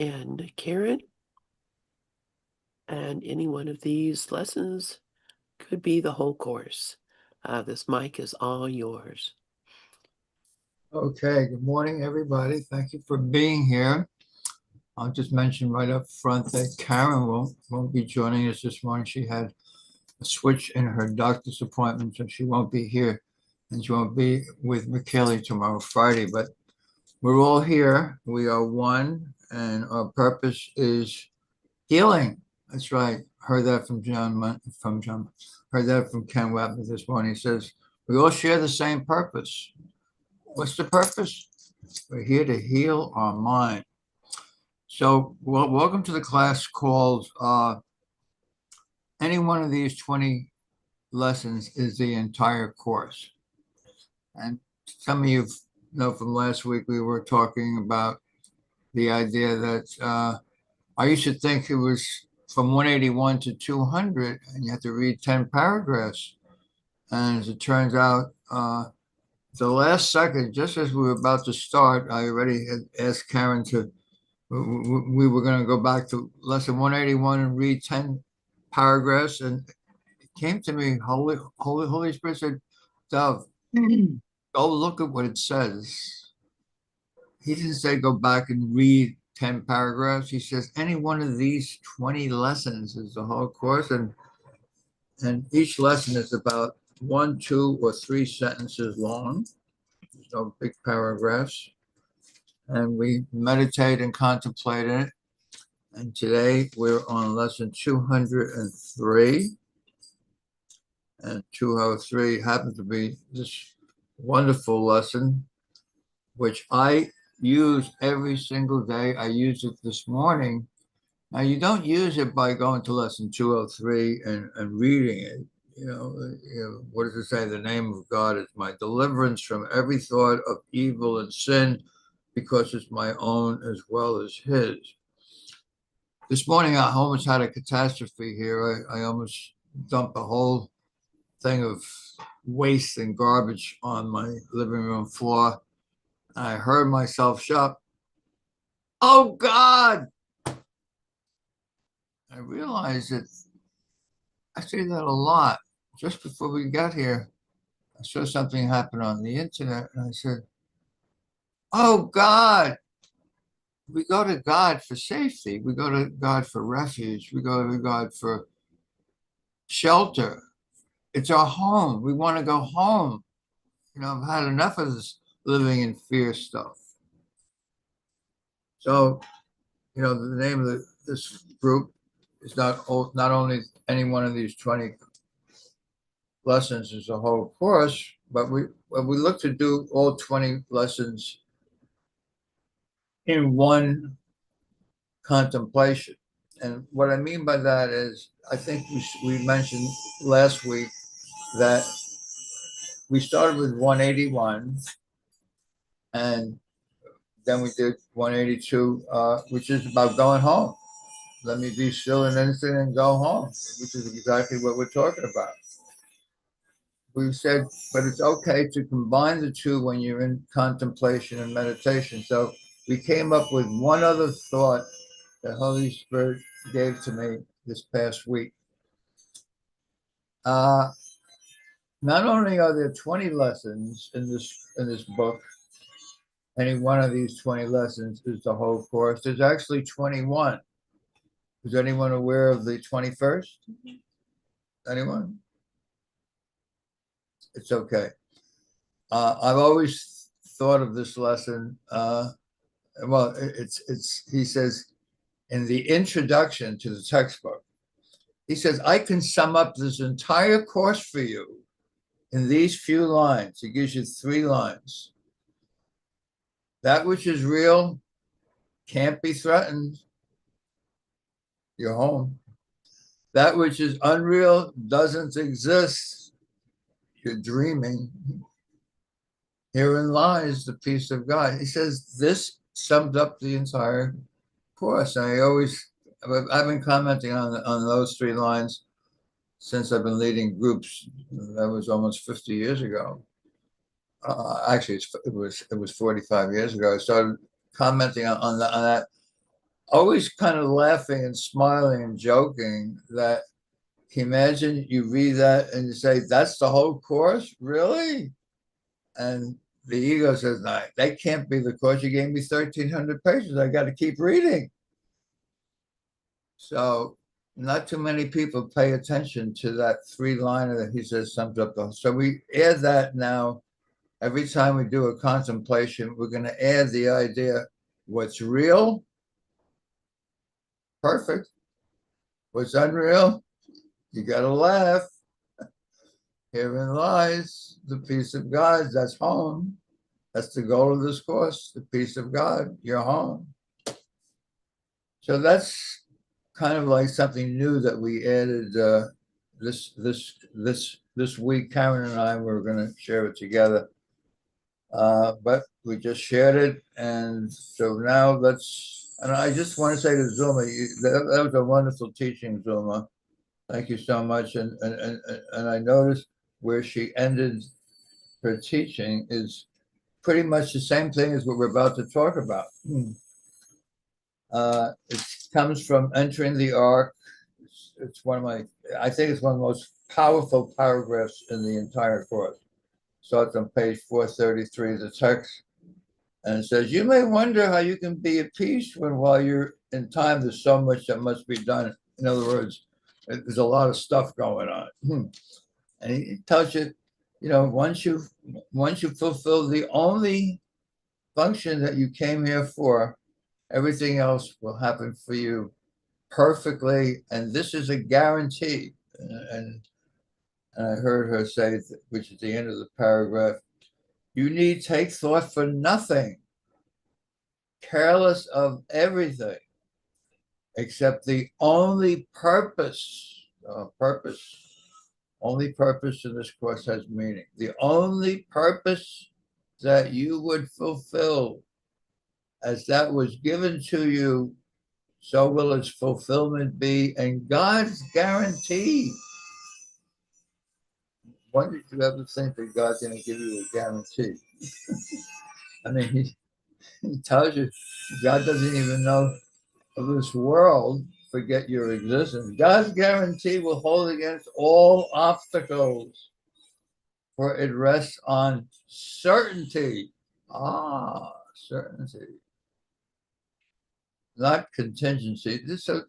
and Karen, and any one of these lessons could be the whole course. This mic is all yours. Okay, good morning, everybody. Thank you for being here. I'll just mention right up front that Karen won't be joining us this morning. She had a switch in her doctor's appointment, so she won't be here. And she won't be with McKinley tomorrow, Friday. But we're all here. We are one, and our purpose is healing. That's right. Heard that from John. Heard that from Ken Wapner this morning. He says, we all share the same purpose. What's the purpose? We're here to heal our mind. So, welcome to the class called any one of these 20 lessons is the entire course. And some of you know from last week, we were talking about the idea that I used to think it was from 181 to 200, and you have to read 10 paragraphs. And as it turns out, the last second, just as we were about to start, I already had asked Karen to, we were going to go back to lesson 181 and read 10 paragraphs. And it came to me, Holy Spirit said, Dove, go look at what it says. He didn't say go back and read 10 paragraphs. He says any one of these 20 lessons is the whole course. And each lesson is about 1, 2, or 3 sentences long. There's no big paragraphs. And we meditate and contemplate in it. And today we're on lesson 203. And 203 happens to be this wonderful lesson, which I use every single day. I use it this morning. Now, you don't use it by going to lesson 203 and reading it. What does it say? The name of God is my deliverance from every thought of evil and sin, because it's my own as well as his. This morning, I almost had a catastrophe here. I almost dumped a whole thing of waste and garbage on my living room floor. I heard myself shout, "Oh God!" I realized that I say that a lot. Just before we got here, I saw something happen on the internet, and I said, "Oh God!" We go to God for safety. We go to God for refuge. We go to God for shelter. It's our home. We want to go home. I've had enough of this living in fear stuff. So, the name of this group is not only any one of these 20 lessons is a whole course, but we look to do all 20 lessons in one contemplation. And what I mean by that is, I think we mentioned last week that we started with 181, and then we did 182, which is about going home. Let me be still and innocent and go home, which is exactly what we're talking about. We said, but it's okay to combine the two when you're in contemplation and meditation. So we came up with one other thought the Holy Spirit gave to me this past week. Not only are there 20 lessons in this book, any one of these 20 lessons is the whole course. There's actually 21. Is anyone aware of the 21st? Anyone? It's okay. I've always thought of this lesson. He says in the introduction to the textbook, he says, I can sum up this entire course for you in these few lines. He gives you 3 lines. That which is real can't be threatened. You're home. That which is unreal doesn't exist. You're dreaming. Herein lies the peace of God. He says this summed up the entire course. I've been commenting on those 3 lines since I've been leading groups. That was almost 50 years ago. Actually, it was 45 years ago. I started commenting on that. always kind of laughing and smiling and joking that imagine you read that and you say, that's the whole course? Really? And the ego says, no, that can't be the course. You gave me 1,300 pages. I got to keep reading. So not too many people pay attention to that three-liner that he says sums up the whole. So we add that now. Every time we do a contemplation, we're going to add the idea, what's real, perfect. What's unreal, you got to laugh. Herein lies the peace of God. That's home. That's the goal of this course, the peace of God, your home. So that's kind of like something new that we added this week. Karen and I were going to share it together, but we just shared it, and so now let's. And I just want to say to Zuma, that was a wonderful teaching, Zuma. Thank you so much. And I noticed where she ended her teaching is pretty much the same thing as what we're about to talk about. It comes from entering the ark. It's one of my, I think it's one of the most powerful paragraphs in the entire course. Starts on page 433 of the text. And it says, you may wonder how you can be at peace when while you're in time, there's so much that must be done. In other words, there's a lot of stuff going on. And he tells you, once you fulfill the only function that you came here for, everything else will happen for you perfectly. And this is a guarantee. And I heard her say, which is the end of the paragraph, you need take thought for nothing, careless of everything, except the only purpose, only purpose in this course has meaning. The only purpose that you would fulfill as that was given to you, so will its fulfillment be. And God's guarantee. When did you ever think that God's going to give you a guarantee? I mean, he tells you God doesn't even know of this world, forget your existence. God's guarantee will hold against all obstacles, for it rests on certainty. Certainty. Not contingency. This, so,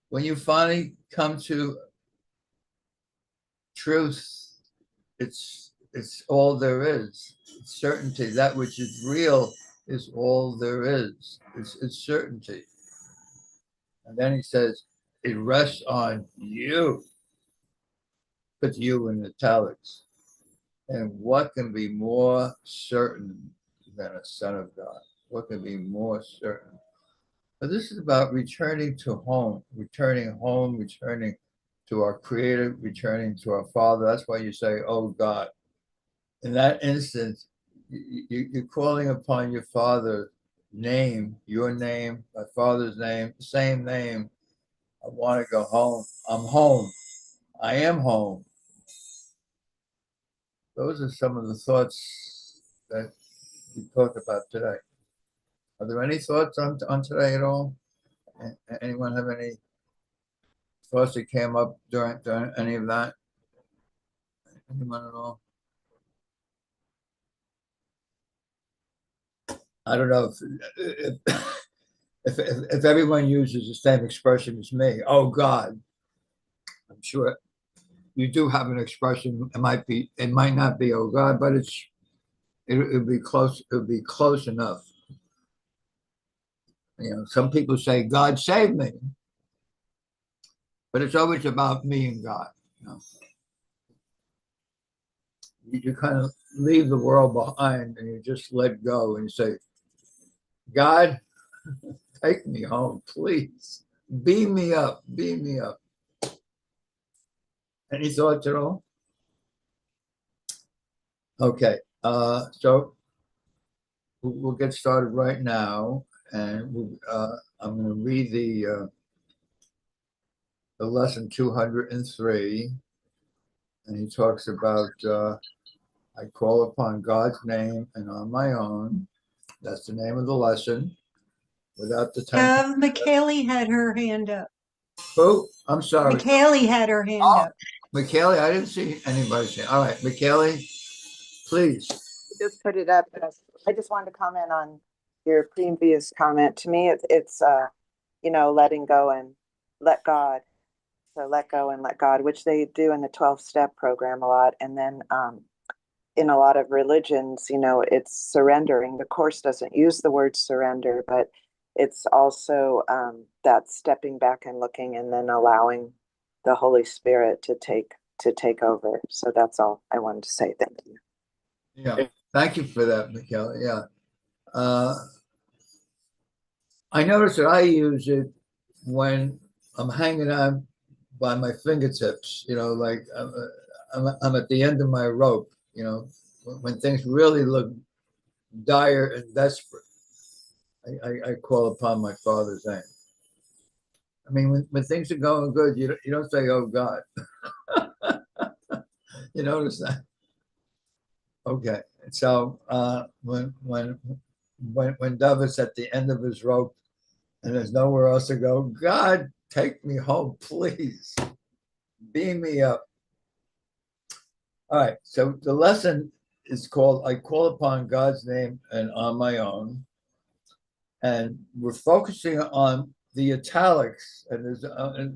when you finally come to truth, it's all there is. It's certainty. That which is real is all there is. It's certainty. And then he says, it rests on you. Put you in italics. And what can be more certain than a son of God? What can be more certain? But this is about returning home, returning to our Creator, returning to our Father. That's why you say, oh God. In that instance, you're calling upon your Father's name, your name, my Father's name, the same name. I want to go home. I'm home. I am home. Those are some of the thoughts that we talked about today. Are there any thoughts on today at all? Anyone have any thoughts that came up during any of that? Anyone at all? I don't know if everyone uses the same expression as me. Oh God, I'm sure you do have an expression. It might not be oh God, but it'll be close. It'll be close enough. Some people say God save me, but it's always about me and God. You kind of leave the world behind and you just let go and you say, God, take me home, please. Beam me up, beam me up. Any thoughts at all? Okay, so we'll get started right now, and I'm going to read the lesson 203, and he talks about I call upon God's name and on my own. That's the name of the lesson. without the 10. McKaylee had her hand up. Who? I'm sorry. McKaylee had her hand Oh, up. McKaylee, I didn't see anybody say. All right, McKaylee, please. Just put it up. I just wanted to comment on your previous comment. To me, it's letting go and let God. So let go and let God, which they do in the 12-step program a lot. And then in a lot of religions, it's surrendering. The Course doesn't use the word surrender, but it's also that stepping back and looking and then allowing the Holy Spirit to take over. So that's all I wanted to say. Thank you. Yeah, thank you for that, McKellar. Yeah. I notice that I use it when I'm hanging on by my fingertips, like I'm at the end of my rope, when things really look dire and desperate. I call upon my Father's name. I mean, when things are going good, you don't say, "Oh God." You notice that? Okay. So when David's at the end of his rope and there's nowhere else to go, God, take me home, please. Beam me up. All right. So the lesson is called "I Call Upon God's Name and on My Own," and we're focusing on the italics. And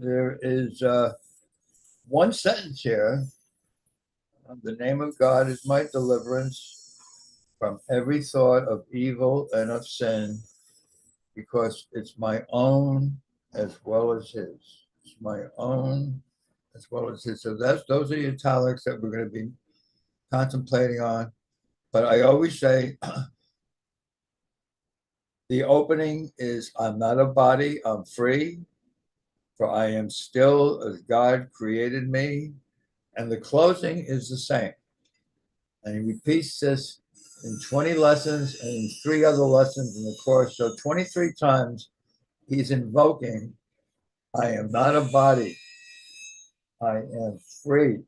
there is one sentence here: "The name of God is my deliverance from every thought of evil and of sin, because it's my own as well as His." It's my own as well as His. So those are the italics that we're going to be contemplating on. But I always say the opening is, "I'm not a body, I'm free, for I am still as God created me." And the closing is the same. And he repeats this in 20 lessons and in 3 other lessons in the course. So 23 times he's invoking, "I am not a body, I am free,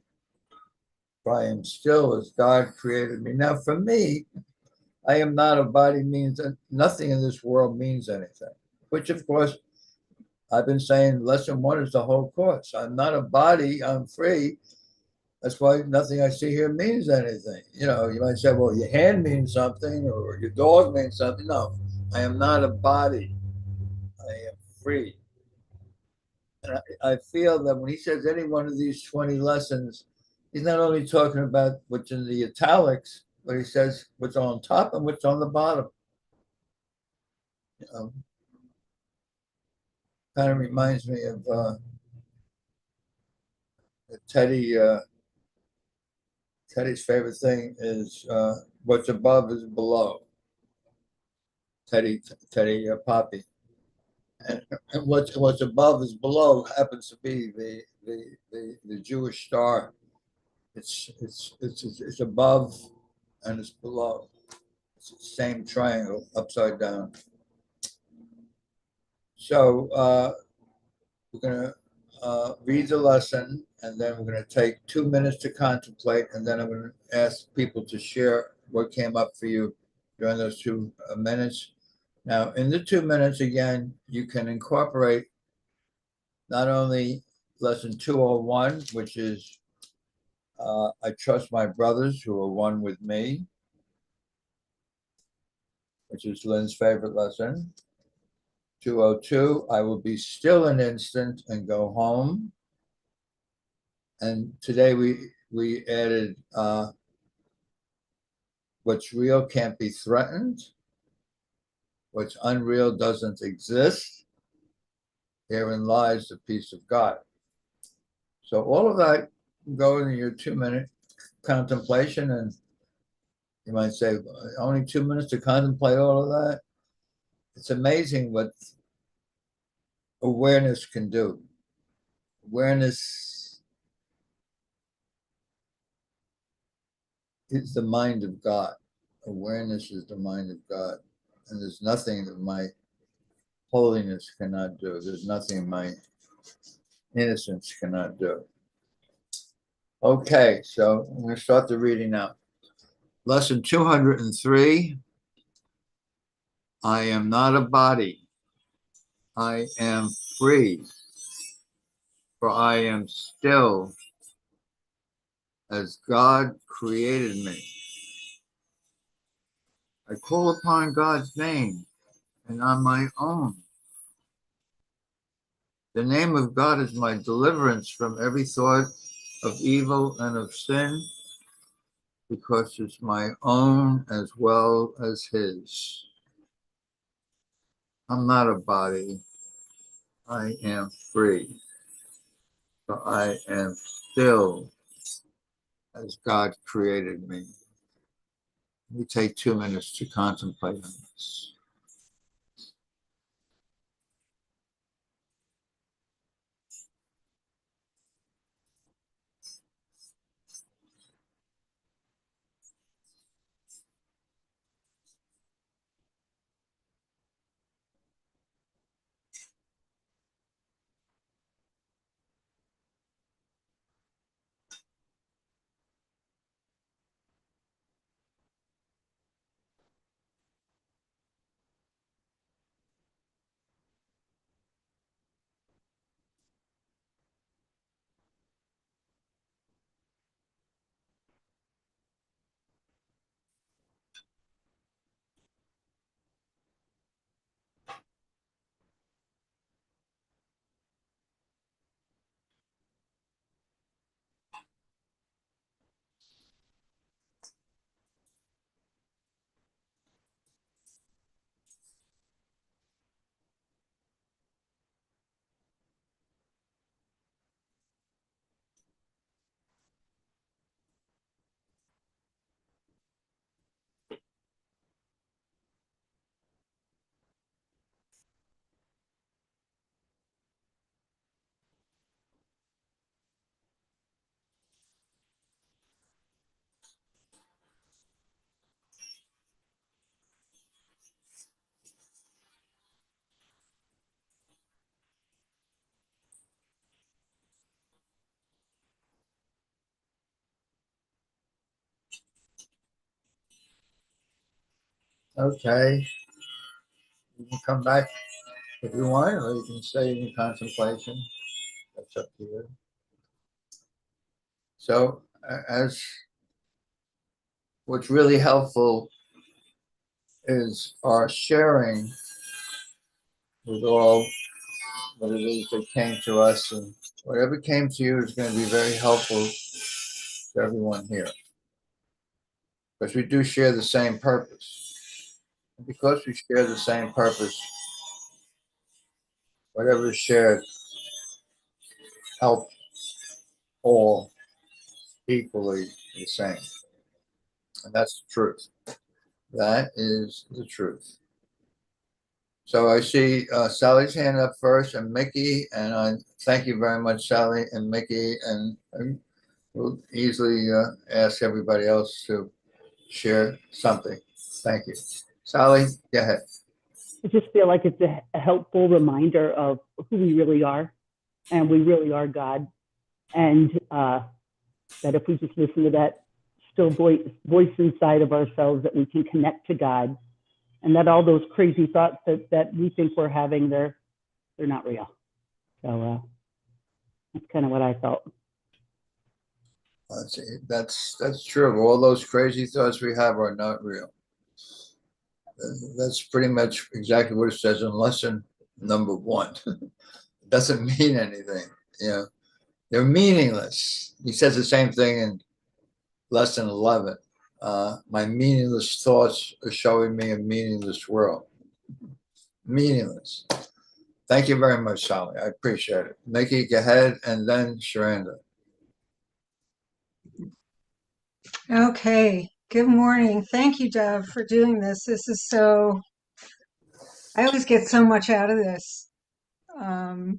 for I am still as God created me." Now, for me, "I am not a body" means that nothing in this world means anything, which, of course, I've been saying lesson 1 is the whole course. I'm not a body, I'm free. That's why nothing I see here means anything. You might say, well, your hand means something or your dog means something. No, I am not a body. I am free. And I feel that when he says any one of these 20 lessons, he's not only talking about what's in the italics, but he says what's on top and what's on the bottom. Kind of reminds me of Teddy. Teddy's favorite thing is what's above is below. Teddy Poppy, and what's above is below happens to be the Jewish star. It's above and it's below. It's the same triangle upside down. So we're going to read the lesson, and then we're going to take 2 minutes to contemplate, and then I'm going to ask people to share what came up for you during those 2 minutes. Now, in the 2 minutes, again, you can incorporate not only lesson 201, which is "I trust my brothers who are one with me," which is Lynn's favorite lesson. 202, "I will be still an instant and go home." And today we added "What's real can't be threatened. What's unreal doesn't exist. Herein lies the peace of God." So all of that go in your 2-minute contemplation, and you might say, only 2 minutes to contemplate all of that? It's amazing what awareness can do. Awareness is the mind of God. Awareness is the mind of God. And there's nothing that my holiness cannot do. There's nothing my innocence cannot do. Okay, so I'm going to start the reading now. Lesson 203. "I am not a body. I am free, for I am still as God created me. I call upon God's name and on my own. The name of God is my deliverance from every thought of evil and of sin, because it's my own as well as His. I'm not a body. I am free. For I am still as God created me. We take 2 minutes to contemplate on this. Okay, you can come back if you want, or you can stay in contemplation. That's up to you. So, as what's really helpful is our sharing with all what it is that came to us, and whatever came to you is going to be very helpful to everyone here, because we do share the same purpose. And because we share the same purpose, whatever is shared help all equally the same. And that's the truth. That is the truth. So I see Sally's hand up first, and Mickey, and I thank you very much, Sally and Mickey, and we'll easily ask everybody else to share something. Thank you. Sally, go ahead. I just feel like it's a helpful reminder of who we really are, and we really are God, and that if we just listen to that still voice inside of ourselves, that we can connect to God, and that all those crazy thoughts that we think we're having, they're not real. So that's kind of what I felt. That's true. All those crazy thoughts we have are not real. That's pretty much exactly what it says in lesson number 1. It doesn't mean anything. You know, they're meaningless. He says the same thing in lesson 11. My meaningless thoughts are showing me a meaningless world. Meaningless. Thank you very much, Sally. I appreciate it. Mickey, go ahead, and then Sharanda. Okay. Good morning. Thank you, Deb, for doing this. I always get so much out of this. And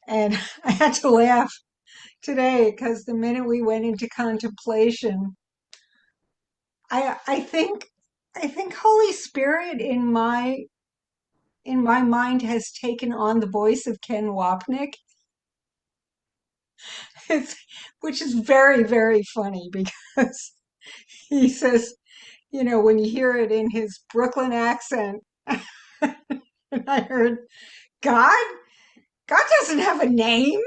I had to laugh today because the minute we went into contemplation, I think Holy Spirit in my mind has taken on the voice of Ken Wapnick. Which is very, very funny because he says, when you hear it in his Brooklyn accent, and I heard God? God doesn't have a name.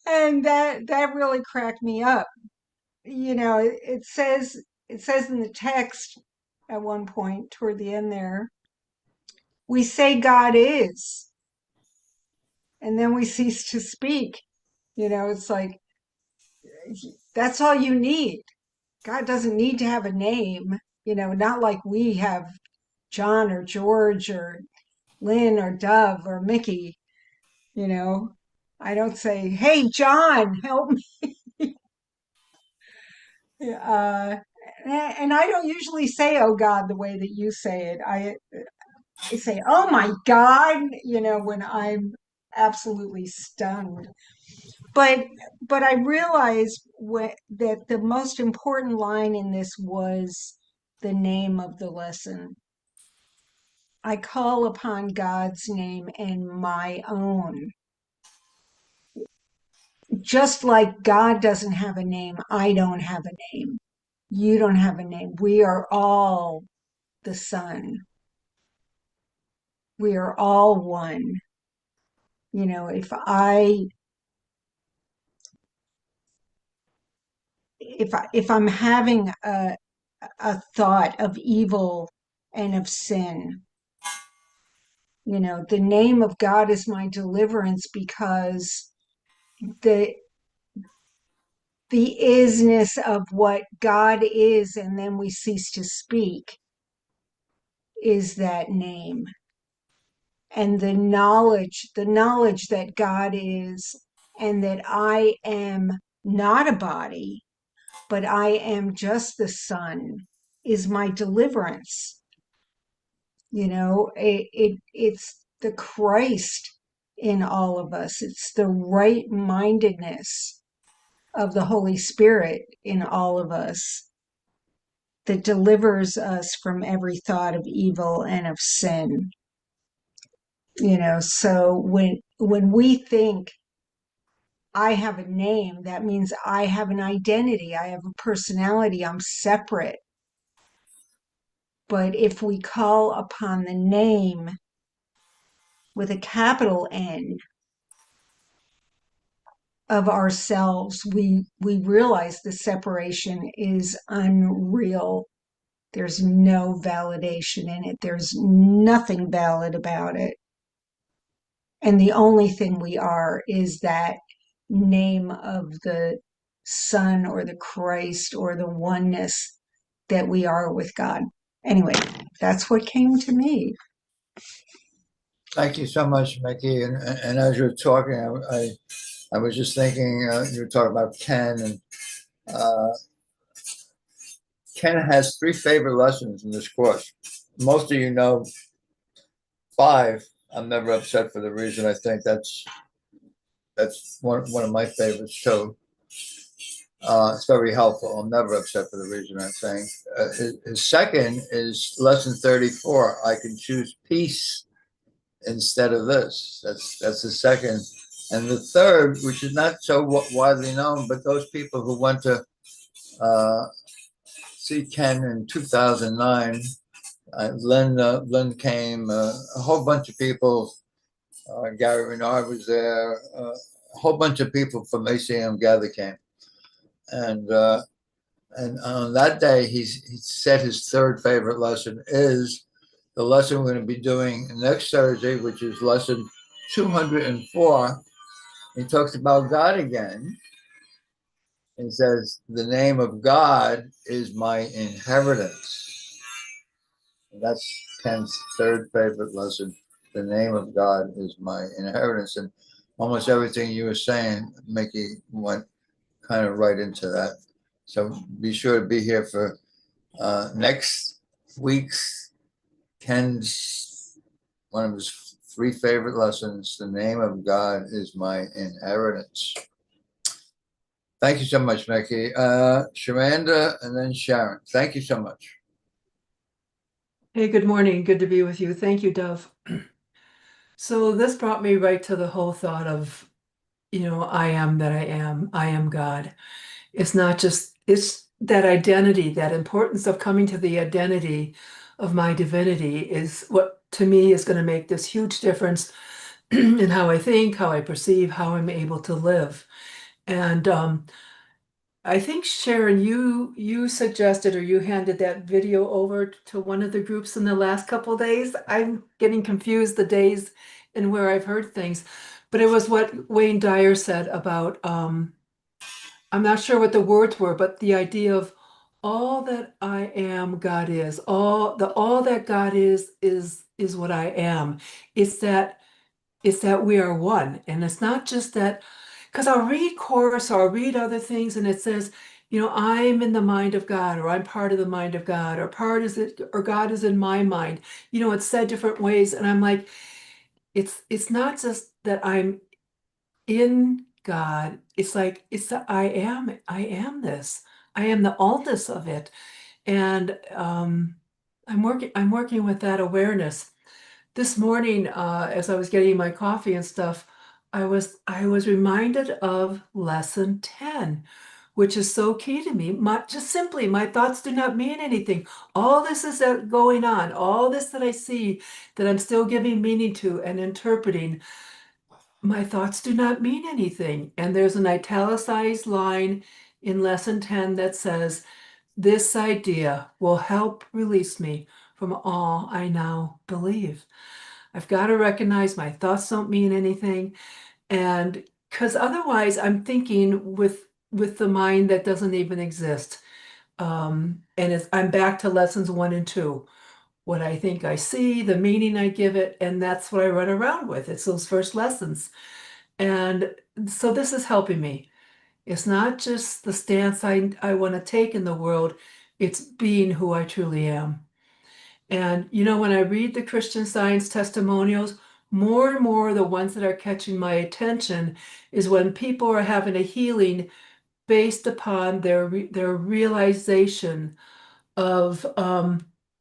And that really cracked me up. You know, it says in the text at one point toward the end there, we say God is, and then we cease to speak. You know, it's like that's all you need. God doesn't need to have a name, you know, not like we have John or George or Lynn or Dove or Mickey, you know. I don't say, "Hey John, help me." Uh, and I don't usually say "Oh God" the way that you say it. I say, "Oh my God," you know, when I'm absolutely stunned. But I realized that the most important line in this was the name of the lesson. I call upon God's name and my own. Just like God doesn't have a name, I don't have a name. You don't have a name. We are all the Son. We are all one. You know, if I'm having a thought of evil and of sin, you know, the name of God is my deliverance, because the the isness of what God is, and then we cease to speak, is that name. And the knowledge that God is, and that I am not a body, but I am just the Son, is my deliverance. You know, it's the Christ in all of us. It's the right mindedness of the Holy Spirit in all of us that delivers us from every thought of evil and of sin. You know, so when we think I have a name, that means I have an identity, I have a personality, I'm separate. But if we call upon the name with a capital N of ourselves, we realize the separation is unreal. There's no validation in it. There's nothing valid about it. And the only thing we are is that name of the Son or the Christ or the oneness that we are with God. Anyway, that's what came to me. Thank you so much, Mickey. And as you're talking, I was just thinking, you were talking about Ken, and uh, Ken has 3 favorite lessons in this course. Most of you know 5. I'm never upset for the reason. I think that's one of my favorites too. It's very helpful. I'm never upset for the reason I'm saying. His second is lesson 34. I can choose peace instead of this. That's the second. And the third, which is not so widely known, but those people who went to see Ken in 2009, Lynn came, a whole bunch of people. Gary Renard was there. A whole bunch of people from ACIM Gather came, and on that day he said his 3rd favorite lesson is the lesson we're going to be doing next Thursday, which is lesson 204. He talks about God again. He says, the name of God is my inheritance. And that's Ken's 3rd favorite lesson. The name of God is my inheritance. And almost everything you were saying, Mickey, went kind of right into that. So be sure to be here for next week's Ken's, one of his 3 favorite lessons. The name of God is my inheritance. Thank you so much, Mickey. Shamanda and then Sharon. Thank you so much. Hey, good morning. Good to be with you. Thank you, Dove. So this brought me right to the whole thought of, I am that I am God. It's not just, it's that identity, that importance of coming to the identity of my divinity is what to me is going to make this huge difference in how I think, how I perceive, how I'm able to live. And I think Sharon, you suggested or you handed that video over to one of the groups in the last couple of days. I'm getting confused the days and where I've heard things, but it was what Wayne Dyer said about I'm not sure what the words were, but the idea of all that I am, God is. All that God is what I am. It's that it's that we are one. And it's not just that, because I'll read chorus or I'll read other things and it says, I'm in the mind of God, or I'm part of the mind of God, or God is in my mind. It's said different ways. And I'm like, it's not just that I'm in God. It's like it's that I am this. I am the allness of it. And I'm working with that awareness. This morning, as I was getting my coffee and stuff, I was reminded of lesson 10, which is so key to me. Just simply, my thoughts do not mean anything. All this is going on, all this that I see that I'm still giving meaning to and interpreting, my thoughts do not mean anything. And there's an italicized line in lesson 10 that says, this idea will help release me from all I now believe. I've got to recognize my thoughts don't mean anything. And because otherwise I'm thinking with the mind that doesn't even exist. I'm back to lessons 1 and 2. What I think I see, the meaning I give it, and that's what I run around with. It's those first lessons. And so this is helping me. It's not just the stance I want to take in the world, it's being who I truly am. And when I read the Christian Science testimonials, more and more the ones that are catching my attention is when people are having a healing based upon their realization of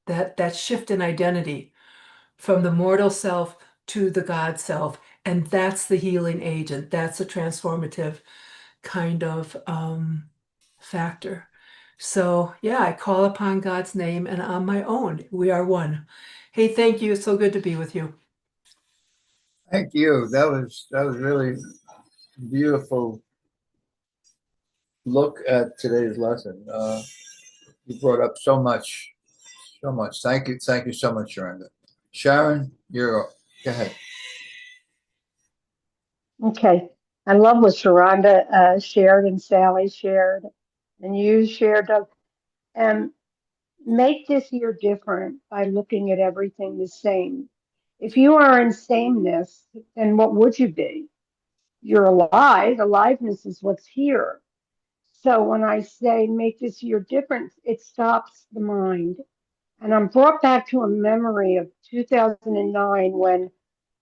that shift in identity from the mortal self to the God self. And that's the healing agent. That's a transformative kind of factor. So, yeah, I call upon God's name and on my own. We are one. Hey, thank you. It's so good to be with you. Thank you. That was really beautiful look at today's lesson. You brought up so much, so much. Thank you so much, Sharonda. Sharon, you're up. Go ahead. Okay. I love what Sharonda shared and Sally shared and you shared. Doug. And make this year different by looking at everything the same. If you are in sameness, then what would you be? You're alive. Aliveness is what's here. So when I say make this year different, it stops the mind. And I'm brought back to a memory of 2009 when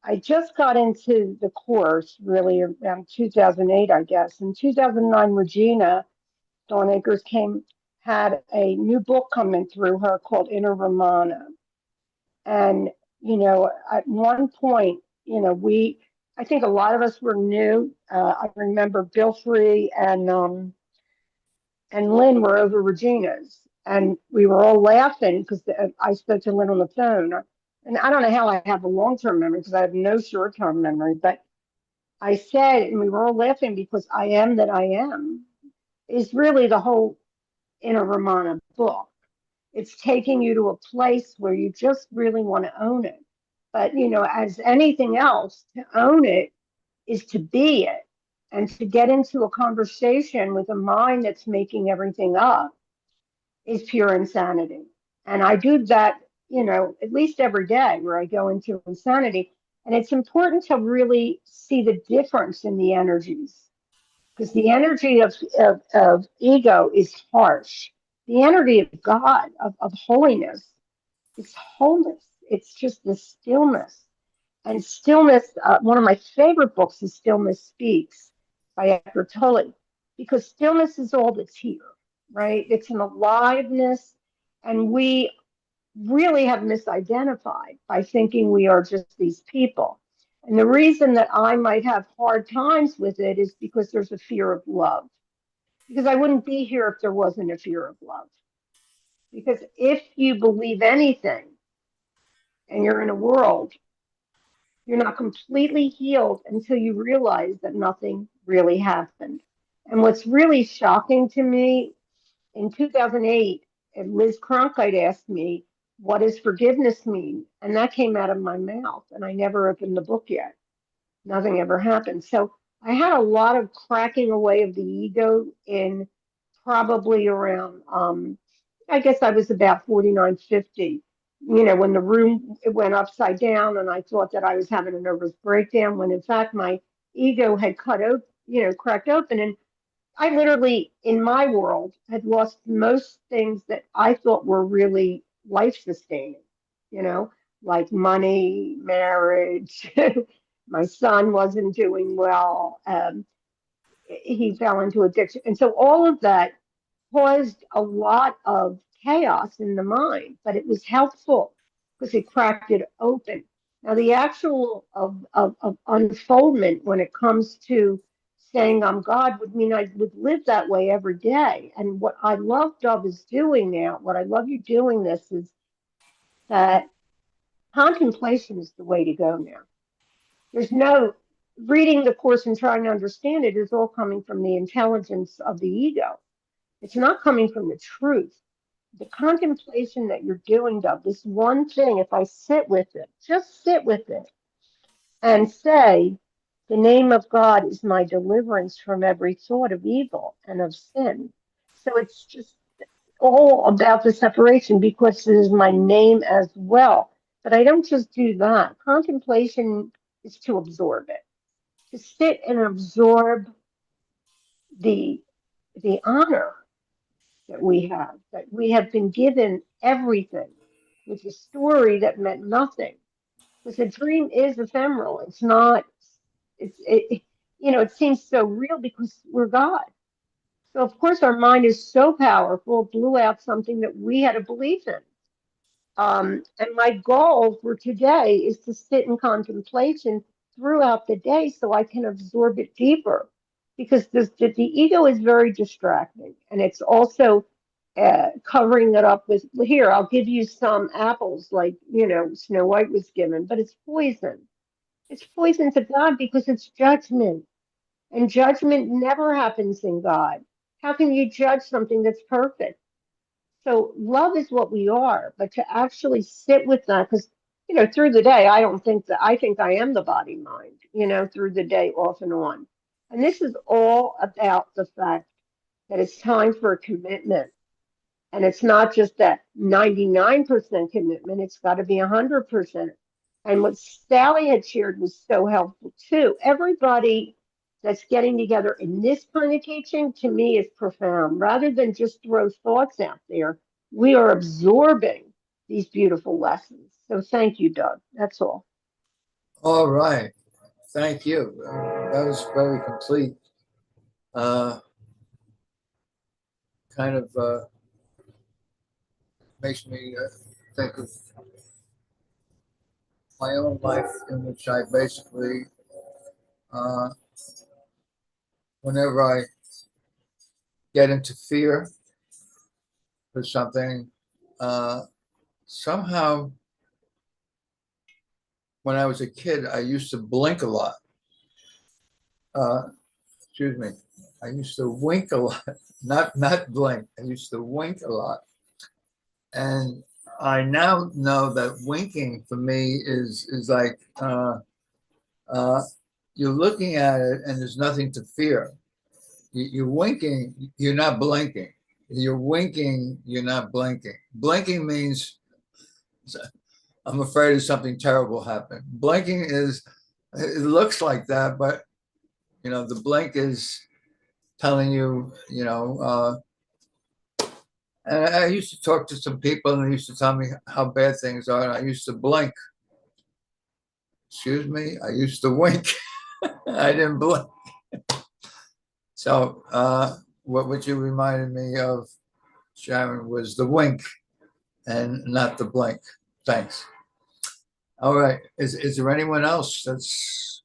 I just got into the course, really around 2008, I guess. In 2009, Regina Dawn Akers had a new book coming through her called Inner Ramana. And, at one point, I think a lot of us were new. I remember Bill Free and Lynn were over Regina's, and we were all laughing because I spoke to Lynn on the phone. And I don't know how I have a long-term memory because I have no short-term memory, but I said, and we were all laughing because I am that I am is really the whole Inner Ramana book. It's taking you to a place where you just really want to own it. But, as anything else, to own it is to be it. And to get into a conversation with a mind that's making everything up is pure insanity. And I do that, at least every day where I go into insanity. And it's important to really see the difference in the energies because the energy of ego is harsh. The energy of God, of holiness, is wholeness. It's just the stillness. And stillness, one of my favorite books is Stillness Speaks by Eckhart Tolle, because stillness is all that's here, right? It's an aliveness. And we really have misidentified by thinking we are just these people. And the reason that I might have hard times with it is because there's a fear of love. Because I wouldn't be here if there wasn't a fear of love. Because if you believe anything, and you're in a world, you're not completely healed until you realize that nothing really happened. And what's really shocking to me, in 2008, Liz Cronkite asked me, "What does forgiveness mean?" And that came out of my mouth, and I never opened the book yet. Nothing ever happened. So I had a lot of cracking away of the ego in probably around, I guess I was about 49, 50. When the room it went upside down and I thought that I was having a nervous breakdown when in fact my ego had cut open, cracked open. And I literally, in my world, had lost most things that I thought were really life sustaining, you know, like money, marriage. My son wasn't doing well. He fell into addiction. And so all of that caused a lot of chaos in the mind, but it was helpful because it cracked it open. Now, the actual of unfoldment when it comes to saying I'm God would mean I would live that way every day. And what I love Dove is doing now, what I love you doing this is that contemplation is the way to go now. There's no reading the course and trying to understand it is all coming from the intelligence of the ego. It's not coming from the truth. The contemplation that you're doing, Dove, this one thing, if I sit with it, just sit with it and say, the name of God is my deliverance from every thought of evil and of sin. So it's just all about the separation because it is my name as well. But I don't just do that. Contemplation is to absorb it, to sit and absorb the the honor that we have been given everything with a story that meant nothing. Because a dream is ephemeral. It's not, it seems so real because we're God. So of course our mind is so powerful, it blew out something that we had a belief in. And my goal for today is to sit in contemplation throughout the day so I can absorb it deeper. Because the ego is very distracting. And it's also covering it up with, here, I'll give you some apples like, Snow White was given, but it's poison. It's poison to God because it's judgment. And judgment never happens in God. How can you judge something that's perfect? So love is what we are, but to actually sit with that, because through the day, I think I am the body mind, through the day off and on. And this is all about the fact that it's time for a commitment. And it's not just that 99% commitment, it's got to be 100%. And what Sally had shared was so helpful too. Everybody that's getting together in this kind of teaching to me is profound. Rather than just throw thoughts out there, we are absorbing these beautiful lessons. So thank you, Doug. That's all. All right. Thank you. That was very complete. Kind of makes me think of my own life in which I basically, uh, whenever I get into fear for something, somehow when I was a kid, I used to blink a lot. Excuse me. I used to wink a lot, not blink. I used to wink a lot. And I now know that winking for me is like you're looking at it and there's nothing to fear. You're winking, you're not blinking. You're winking, you're not blinking. Blinking means I'm afraid of something terrible happening. Blinking is, it looks like that, but the blink is telling you, and I used to talk to some people and they used to tell me how bad things are. And I used to blink. Excuse me, I used to wink. I didn't blink. So what you reminded me of, Sharon, was the wink and not the blink. Thanks. All right. Is there anyone else that's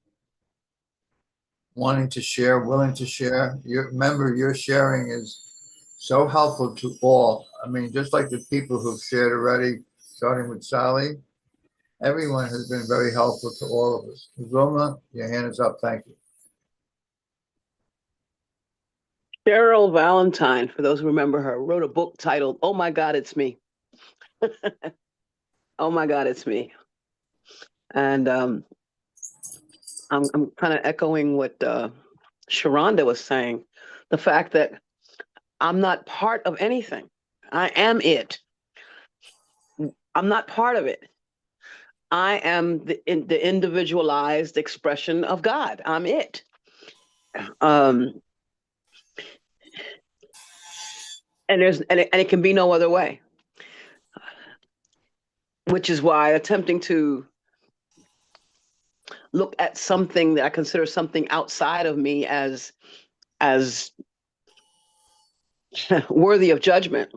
wanting to share, willing to share? Remember, your sharing is so helpful to all. I mean, just like the people who've shared already, starting with Sally Everyone has been very helpful to all of us. Roma, your hand is up. Thank you. Cheryl Valentine, for those who remember her, wrote a book titled "Oh My God, It's Me." Oh my God, it's me. And I'm kind of echoing what Sharonda was saying, the fact that I'm not part of anything. I am it. I'm not part of it. I am the individualized expression of God. I'm it. Um, and it can be no other way, which is why attempting to look at something that I consider something outside of me as worthy of judgment.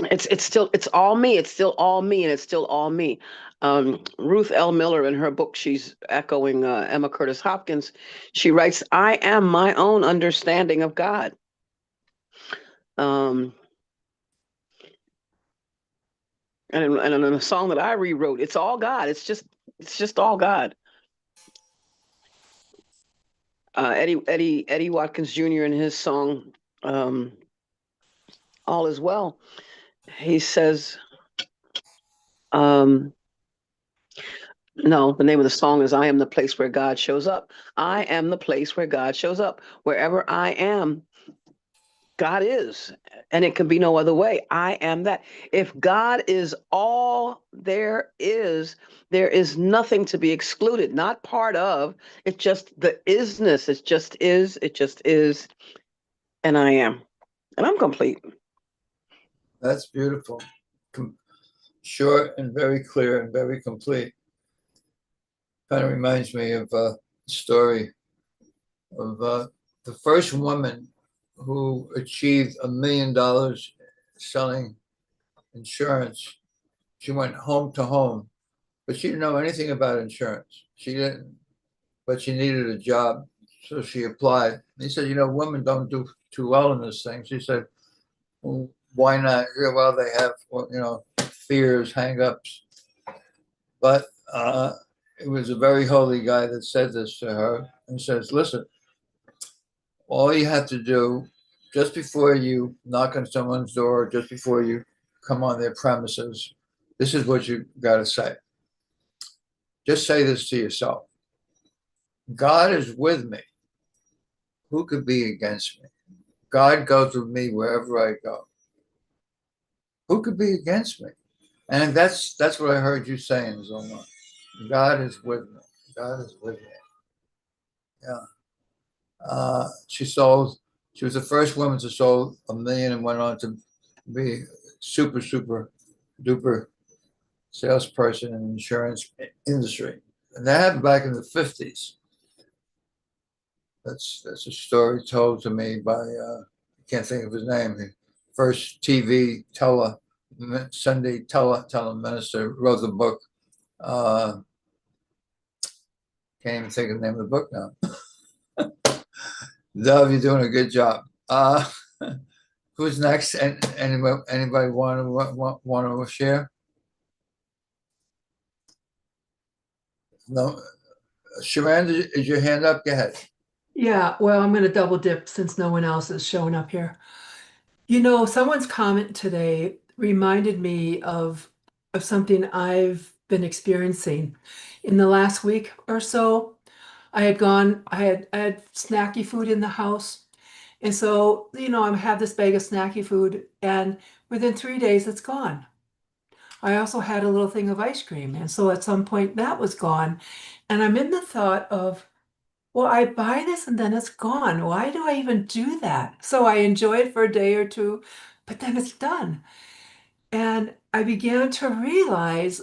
It's all me. It's still all me, and it's still all me. Ruth L. Miller, in her book, she's echoing Emma Curtis Hopkins. She writes, "I am my own understanding of God." Um, and in a song that I rewrote, it's all God. It's just all God. Eddie Watkins Jr. in his song, "All Is Well," he says, no, the name of the song is "I Am the Place Where God Shows Up." I am the place where God shows up. Wherever I am, God is, and it can be no other way. I am that. If God is all there is nothing to be excluded, not part of. It's just the isness. It just is, and I am. And I'm complete. That's beautiful. Short and very clear and very complete. Kind of reminds me of a story of the first woman who achieved $1 million selling insurance. She went home to home, but she didn't know anything about insurance. She didn't, but she needed a job. So she applied. He said, women don't do too well in this thing. She said, well, why not? Well, they have, fears, hang-ups. But it was a very holy guy that said this to her and says, listen, all you have to do just before you knock on someone's door, just before you come on their premises, this is what you got to say. Just say this to yourself. God is with me. Who could be against me? God goes with me wherever I go. Who could be against me? And that's what I heard you saying, Zoma. God is with me. God is with me. Yeah. She was the first woman to sell 1 million and went on to be super, super duper salesperson in the insurance industry. And that happened back in the 50s. That's a story told to me by, I can't think of his name, the first TV Sunday teleminister wrote the book. Can't even think of the name of the book now. Dove, you're doing a good job. Who's next? And anybody want to share? No. Sharon, is your hand up? Go ahead. Yeah, well, I'm going to double dip since no one else is showing up here. Someone's comment today reminded me of something I've been experiencing. In the last week or so, I had snacky food in the house. And so, I have this bag of snacky food, and within 3 days, it's gone. I also had a little thing of ice cream. And so at some point that was gone. And I'm in the thought of, well, I buy this and then it's gone. Why do I even do that? So I enjoy it for a day or two, but then it's done. And I began to realize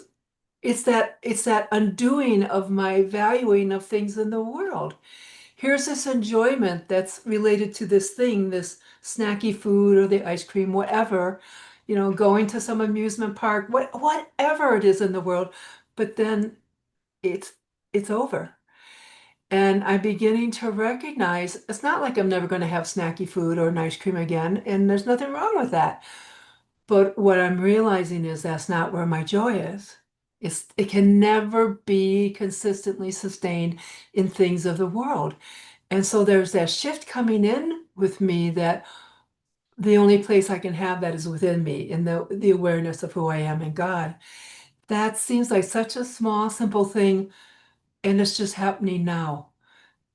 it's that undoing of my valuing of things in the world. Here's this enjoyment that's related to this thing, this snacky food or the ice cream, whatever, going to some amusement park, whatever it is in the world, but then it's it's over. And I'm beginning to recognize it's not like I'm never going to have snacky food or an ice cream again, and there's nothing wrong with that. But what I'm realizing is that's not where my joy is. It can never be consistently sustained in things of the world. And so there's that shift coming in with me that the only place I can have that is within me, in the awareness of who I am in God. That seems like such a small, simple thing, and it's just happening now.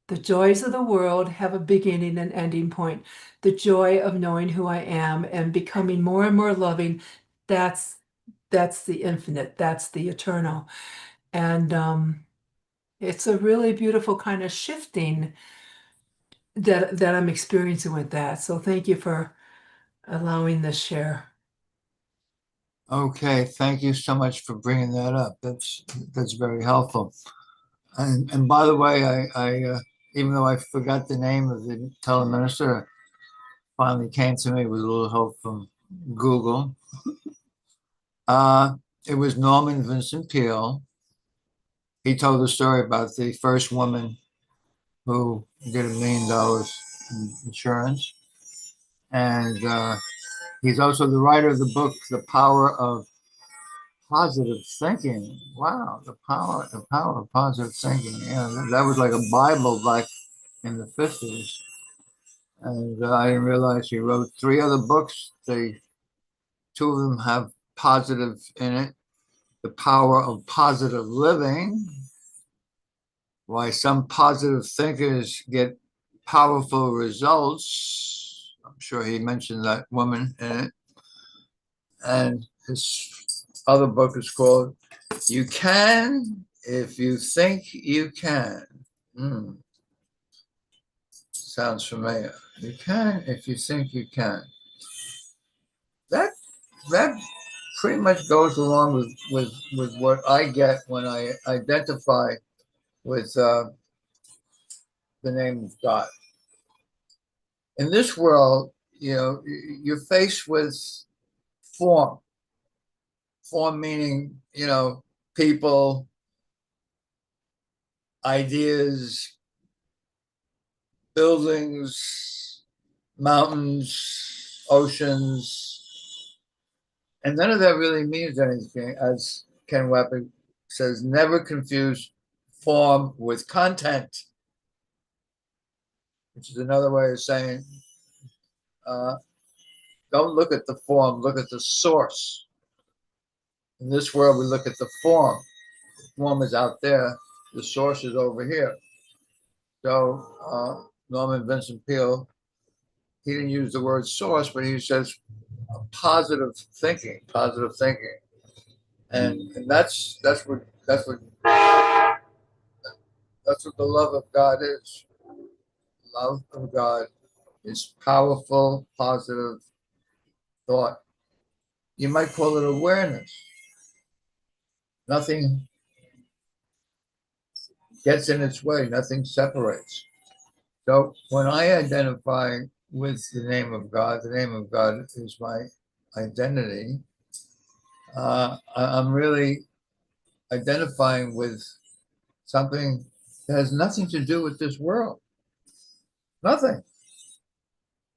The joys of the world have a beginning and ending point. The joy of knowing who I am and becoming more and more loving, that's the infinite, that's the eternal. And it's a really beautiful kind of shifting that I'm experiencing with that. So thank you for allowing this share. Okay, thank you so much for bringing that up. That's very helpful. And by the way, I even though I forgot the name of the teleminister, finally came to me with a little help from Google. Uh, it was Norman Vincent Peale. He told the story about the first woman who did $1 million in insurance, and he's also the writer of the book, The Power of Positive Thinking. Wow, the power of positive thinking. Yeah, that was like a Bible back in the 50s. And I didn't realize he wrote 3 other books. 2 of them have positive in it. The Power of Positive Living, why some positive thinkers get powerful results. I'm sure he mentioned that woman in it. And his other book is called You Can If You Think You Can. Sounds familiar. You can if you think you can. That pretty much goes along with what I get when I identify with the name of God. In this world, you're faced with form. Form meaning, people, ideas, buildings, mountains, oceans, and none of that really means anything. As Ken Wapnick says, never confuse form with content, which is another way of saying don't look at the form, look at the source. In this world, we look at the form. The form is out there, the source is over here. So Norman Vincent Peale, he didn't use the word source, but he says positive thinking, and that's what the love of God is. Love of God is powerful, positive thought. You might call it awareness. Nothing gets in its way, nothing separates. So when I identify with the name of God is my identity. I'm really identifying with something that has nothing to do with this world. Nothing.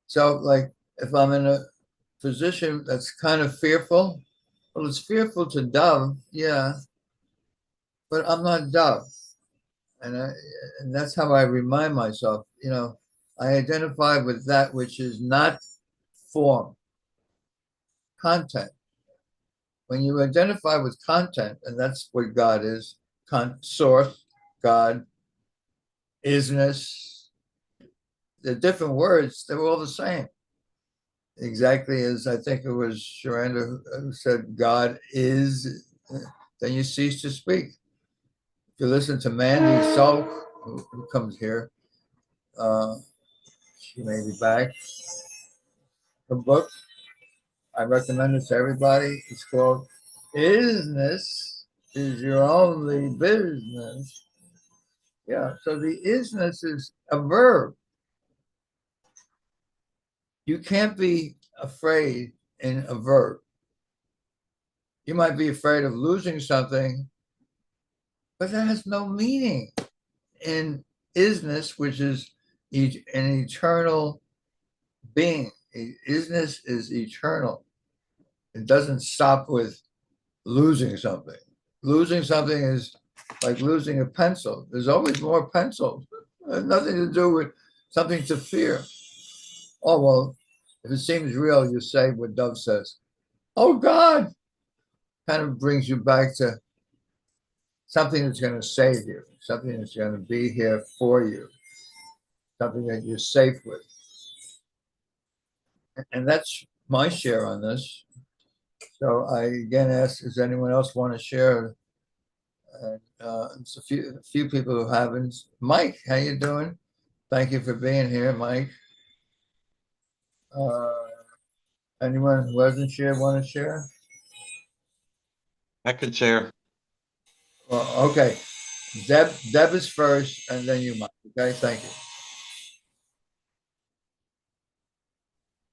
So, like, if I'm in a position that's kind of fearful, well, it's fearful to dove, yeah, but I'm not dove. And that's how I remind myself, I identify with that which is not form, content. When you identify with content, and that's what God is, source, God, isness, the different words, they're all the same. Exactly as I think it was Sharanda who said, God is, then you cease to speak. If you listen to Mandy Salk, who comes here, she may be back. Her book, I recommend it to everybody. It's called Isness is Your Only Business. Yeah, so the isness is a verb. You can't be afraid in a verb. You might be afraid of losing something, but that has no meaning in isness, which is an eternal being. Isness is eternal. It doesn't stop with losing something. losing something is like losing a pencil. There's always more pencils. Nothing to do with something to fear. Oh, well, if it seems real, you say what Dove says. Oh, God, kind of brings you back to something that's going to save you, something that's going to be here for you, something that you're safe with. And that's my share on this. So I again ask, does anyone else want to share? And it's a few people who haven't. Mike, how you doing? Thank you for being here, Mike. Uh, anyone who hasn't shared want to share? I could share. Well, okay. Deb is first, and then you, Mike. Okay, thank you.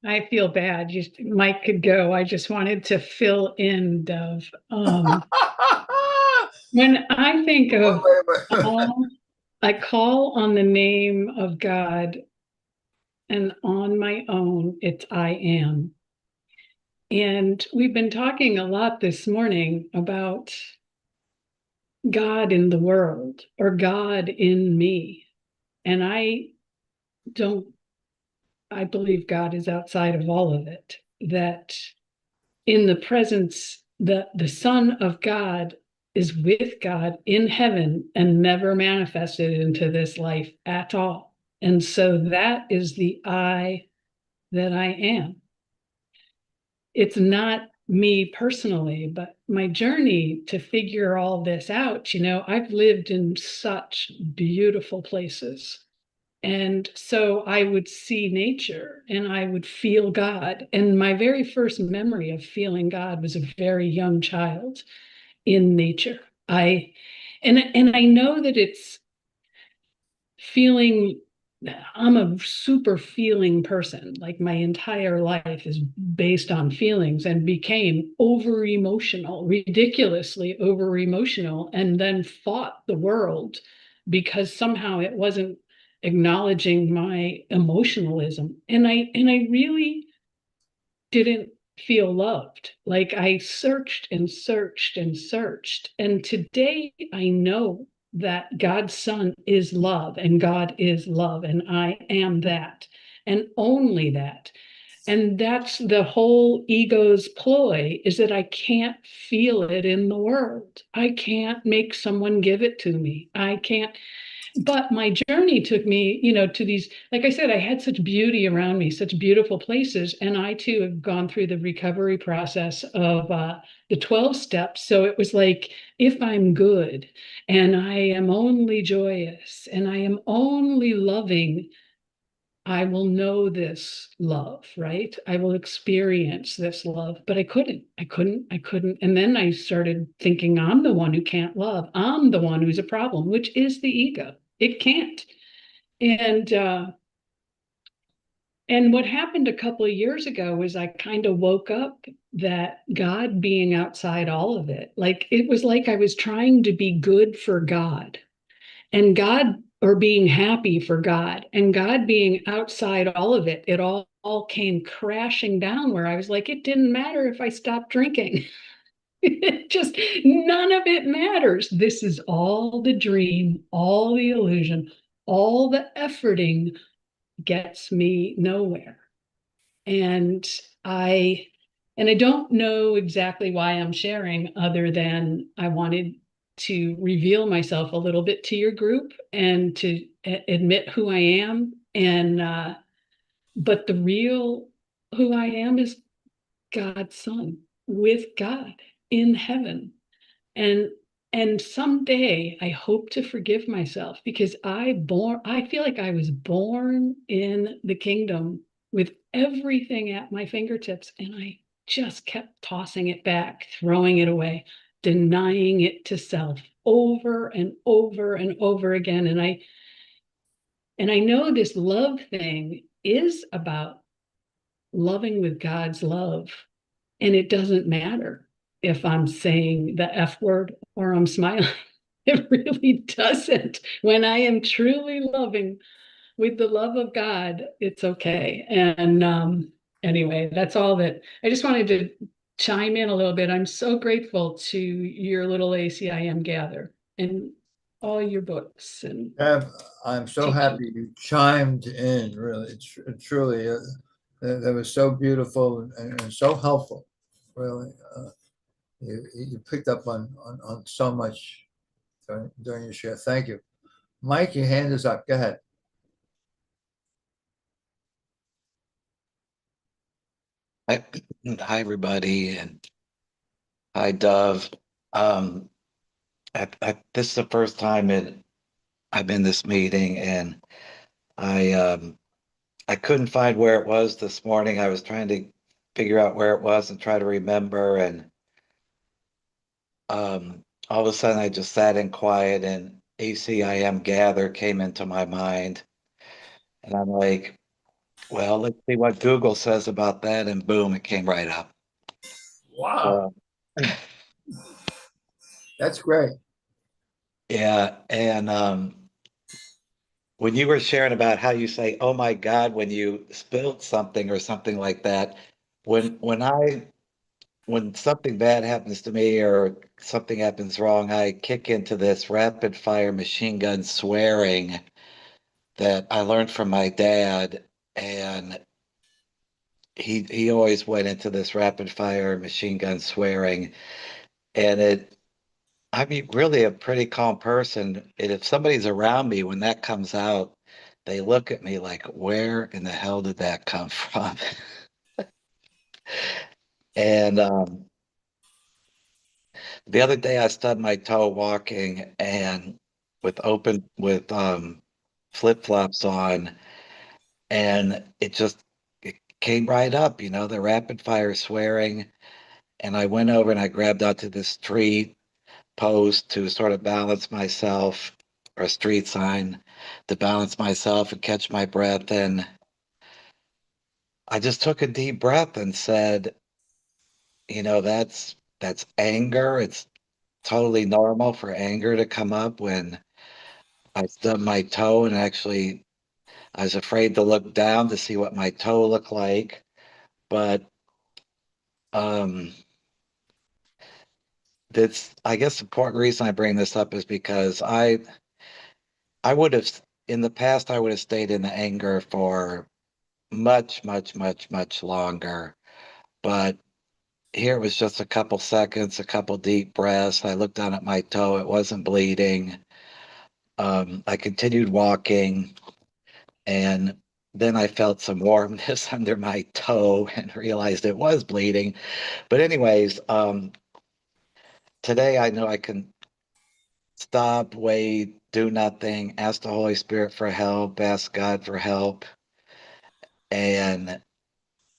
I feel bad. Mike could go. I just wanted to fill in, Dove. When I think of I call on the name of God, and on my own, it's I am. And we've been talking a lot this morning about God in the world or God in me. And I believe God is outside of all of it, that in the presence, the Son of God is with God in heaven and never manifested into this life at all. And so that is the I that I am. It's not me personally, but my journey to figure all this out, I've lived in such beautiful places. And so I would see nature and I would feel God. And my very first memory of feeling God was a very young child in nature. And I know that it's feeling. I'm a super feeling person. Like my entire life is based on feelings, and became over emotional, ridiculously over emotional, and then fought the world because somehow it wasn't acknowledging my emotionalism. And I really didn't feel loved. Like I searched and searched and searched. And today I know that God's Son is love, and God is love, and I am that, and only that. And that's the whole ego's ploy, is that I can't feel it in the world. I can't make someone give it to me. I can't. But my journey took me, to these, like I said, I had such beauty around me, such beautiful places. And I too have gone through the recovery process of the 12 steps. So it was like, if I'm good and I am only joyous and I am only loving, I will know this love, right? I will experience this love, but I couldn't. And then I started thinking I'm the one who can't love. I'm the one who's a problem, which is the ego. It can't. And what happened a couple of years ago was I kind of woke up that God being outside all of it, like it was like I was trying to be good for God, and God, or being happy for God, and God being outside all of it. It all came crashing down, where I was like, it didn't matter if I stopped drinking. It just, none of it matters. This is all the dream, all the illusion, all the efforting gets me nowhere. And I don't know exactly why I'm sharing, other than I wanted to reveal myself a little bit to your group and to admit who I am. And but the real who I am is God's Son with God in heaven. And someday I hope to forgive myself, because I feel like I was born in the kingdom with everything at my fingertips, and I just kept tossing it back, throwing it away, denying it to self over and over and over again. And I know this love thing is about loving with God's love. And it doesn't matter if I'm saying the F word or I'm smiling. It really doesn't. When I am truly loving with the love of God, it's okay. And anyway, that's all that I just wanted chime in a little bit. I'm so grateful to your little ACIM gather and all your books and I'm so teaching. happy you chimed in, really, truly. That was so beautiful and so helpful, really. You picked up on so much during your share. Thank you. Mike, your hand is up. Go ahead. Hi, hi everybody, and hi Dove. Um, this is the first time I'm in this meeting, and I couldn't find where it was this morning. I was trying to figure out where it was and try to remember, and all of a sudden I just sat in quiet, and ACIM gather came into my mind, and I'm like, well, let's see what Google says about that, and boom, it came right up. Wow, So, that's great. yeah, and when you were sharing about how you say, "Oh my God," when you spilled something or something like that, when something bad happens to me or something happens wrong, I kick into this rapid fire machine gun swearing that I learned from my dad, and he always went into this rapid fire machine gun swearing, and I'm really a pretty calm person. And if somebody's around me when that comes out, they look at me like, where in the hell did that come from? And the other day I stubbed my toe walking and with flip-flops on, and it came right up, the rapid fire swearing. And I went over and I grabbed onto the street post to sort of balance myself, or a street sign to balance myself and catch my breath. And I just took a deep breath and said, that's anger. It's totally normal for anger to come up when I stubbed my toe, and actually I was afraid to look down to see what my toe looked like. But um that's I guess the important reason I bring this up is because I would have in the past I would have stayed in the anger for much, much, much, much longer. But here it was just a couple seconds, a couple deep breaths. I looked down at my toe, it wasn't bleeding. I continued walking, and then I felt some warmness under my toe and realized it was bleeding. But, anyways, today I know I can stop, wait, do nothing, ask the Holy Spirit for help, ask God for help, and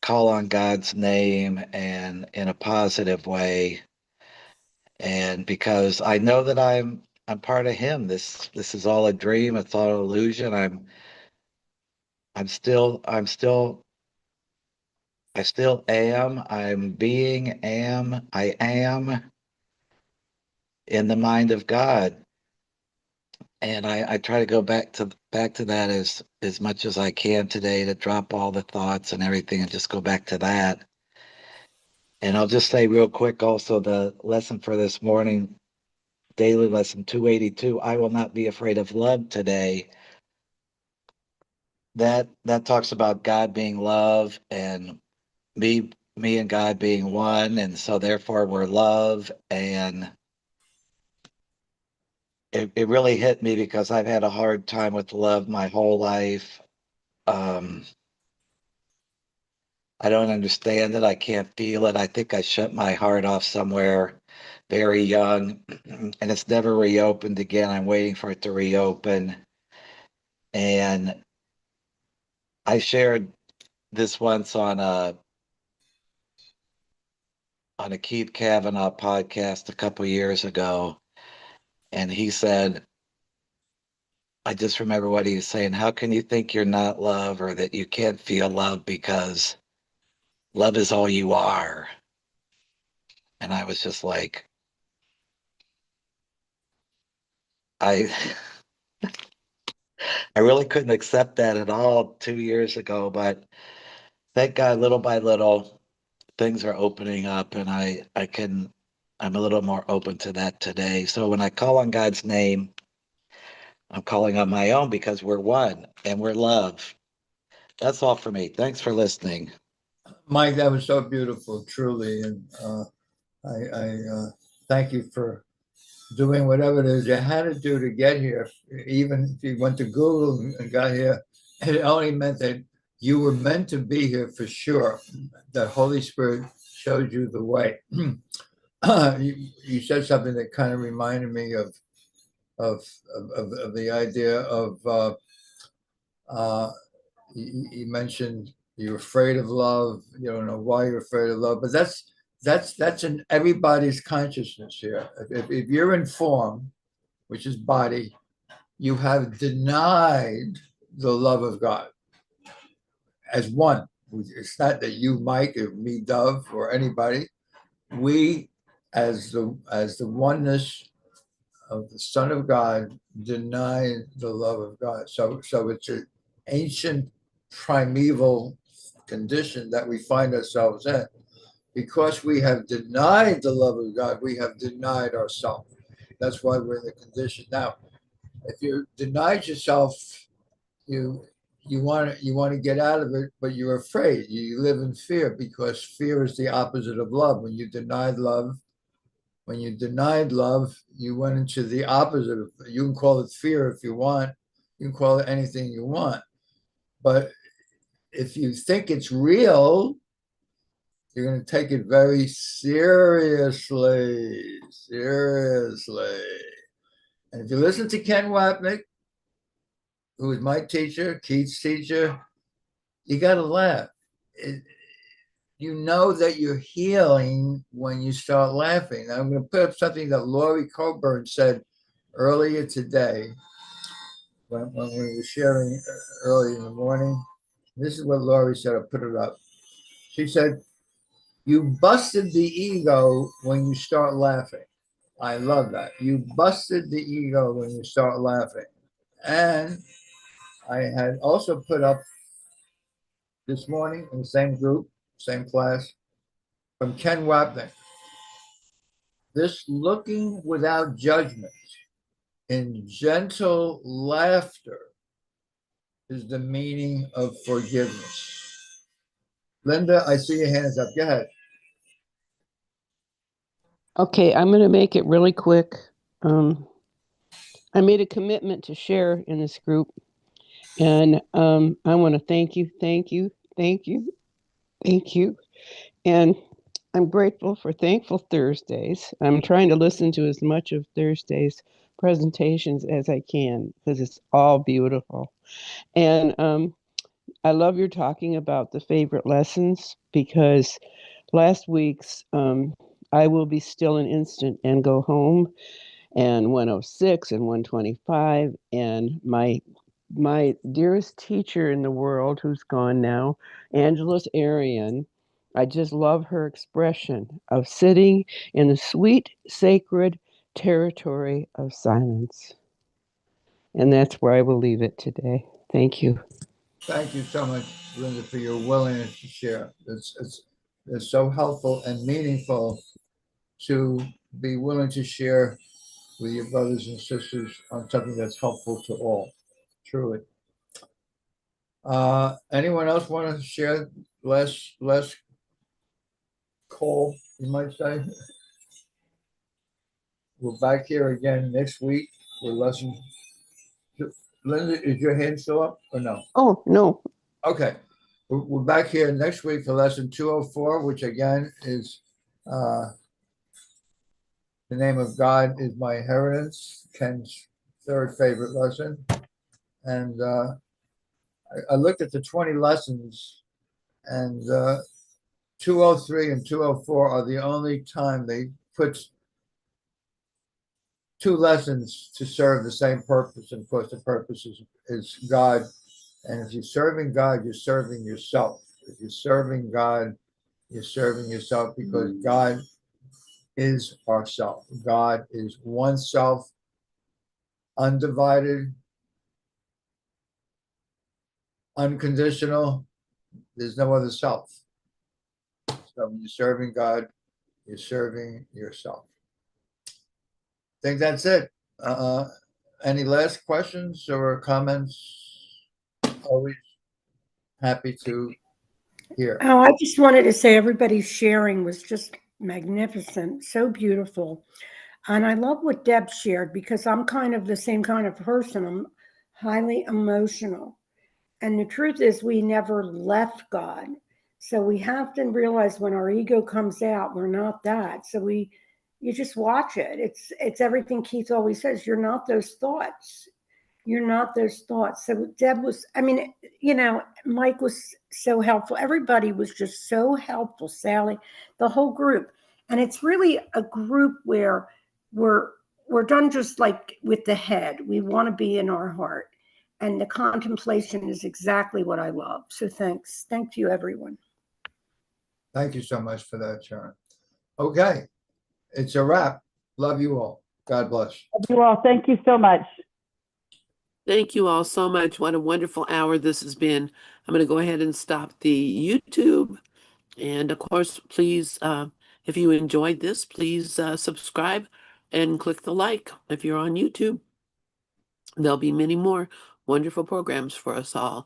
call on God's name and in a positive way. And because I know that I'm part of him. This is all a dream, it's all an illusion. I still am. I'm being am. I am in the mind of God. And I try to go back to that as much as I can today, to drop all the thoughts and everything and just go back to that. And I'll just say real quick also, the lesson for this morning, daily lesson 282, I will not be afraid of love today. That talks about God being love, and me and God being one, and so therefore we're love. And it really hit me because I've had a hard time with love my whole life. Um, I don't understand it. I can't feel it. I think I shut my heart off somewhere very young, and it's never reopened again. I'm waiting for it to reopen. And I shared this once on a Keith Kavanaugh podcast a couple years ago, and he said, I just remember what he was saying. How can you think you're not love, or that you can't feel love, because love is all you are? And I was just like, I I really couldn't accept that at all 2 years ago, but thank God, little by little, things are opening up, and I'm a little more open to that today. So when I call on God's name, I'm calling on my own because we're one and we're love. That's all for me. Thanks for listening. Mike, that was so beautiful, truly. And I thank you for doing whatever it is you had to do to get here. Even if you went to Google and got here, it only meant that you were meant to be here for sure. The Holy Spirit showed you the way. You said something that kind of reminded me of the idea of you mentioned you're afraid of love. You don't know why you're afraid of love, but that's in everybody's consciousness here. If you're in form, which is body, you have denied the love of God as one. It's not that you, Mike, or me, Dove, or anybody. We, as the oneness of the Son of God, deny the love of God. So it's an ancient primeval condition that we find ourselves in. Because we have denied the love of God, we have denied ourselves. That's why we're in the condition now. If you denied yourself, you you want to get out of it, but you're afraid. You live in fear because fear is the opposite of love. When you denied love, you went into the opposite of, you can call it fear if you want, you can call it anything you want. But if you think it's real, you're going to take it very seriously. And if you listen to Ken Wapnick, who was my teacher, Keith's teacher, you got to laugh. You know that you're healing when you start laughing. Now, I'm going to put up something that Laurie Coburn said earlier today when we were sharing early in the morning. This is what Laurie said. I put it up. She said, "You busted the ego when you start laughing." I love that. You busted the ego when you start laughing. And I had also put up this morning in the same group, same class, from Ken Wapnick. This looking without judgment in gentle laughter is the meaning of forgiveness. Linda, I see your hands up. Go ahead. Okay, I'm going to make it really quick. I made a commitment to share in this group, and I want to thank you. And I'm grateful for Thankful Thursdays. I'm trying to listen to as much of Thursday's presentations as I can because it's all beautiful. And I love your talking about the favorite lessons because last week's I Will Be Still an Instant and Go Home and 106 and 125 and my dearest teacher in the world who's gone now, Angela's Arian. I just love her expression of sitting in the sweet, sacred territory of silence. And that's where I will leave it today. Thank you. Thank you so much, Linda, for your willingness to share. It's so helpful and meaningful to be willing to share with your brothers and sisters on something that's helpful to all, truly. Anyone else want to share less call, you might say? We're back here again next week for lesson. Linda, is your hand still up or no? Oh, no. Okay. We're back here next week for lesson 204, which again is the name of God is my inheritance, Ken's third favorite lesson. And I looked at the 20 lessons, and 203 and 204 are the only time they put two lessons to serve the same purpose. And of course, the purpose is God. And if you're serving God, you're serving yourself. If you're serving God, you're serving yourself because God is ourself. God is one self, undivided, unconditional. There's no other self. So when you're serving God, you're serving yourself. I think that's it. Any last questions or comments? Always happy to hear. Oh, I just wanted to say everybody's sharing was just magnificent, so beautiful. And I love what Deb shared because I'm kind of the same kind of person. I'm highly emotional. And the truth is, we never left God. So we have to realize when our ego comes out, we're not that. So you just watch it. It's everything Keith always says. You're not those thoughts. You're not those thoughts. So Deb was, I mean, Mike was so helpful. Everybody was just so helpful, Sally, the whole group. And it's really a group where we're we're done just like with the head. We want to be in our heart. And the contemplation is exactly what I love. So thanks. Thank you, everyone. Thank you so much for that, Sharon. Okay, it's a wrap. Love you all. God bless. Love you all. Thank you so much. Thank you all so much. What a wonderful hour this has been. I'm going to go ahead and stop the YouTube. And of course, please, if you enjoyed this, please subscribe and click the like if you're on YouTube. There'll be many more wonderful programs for us all.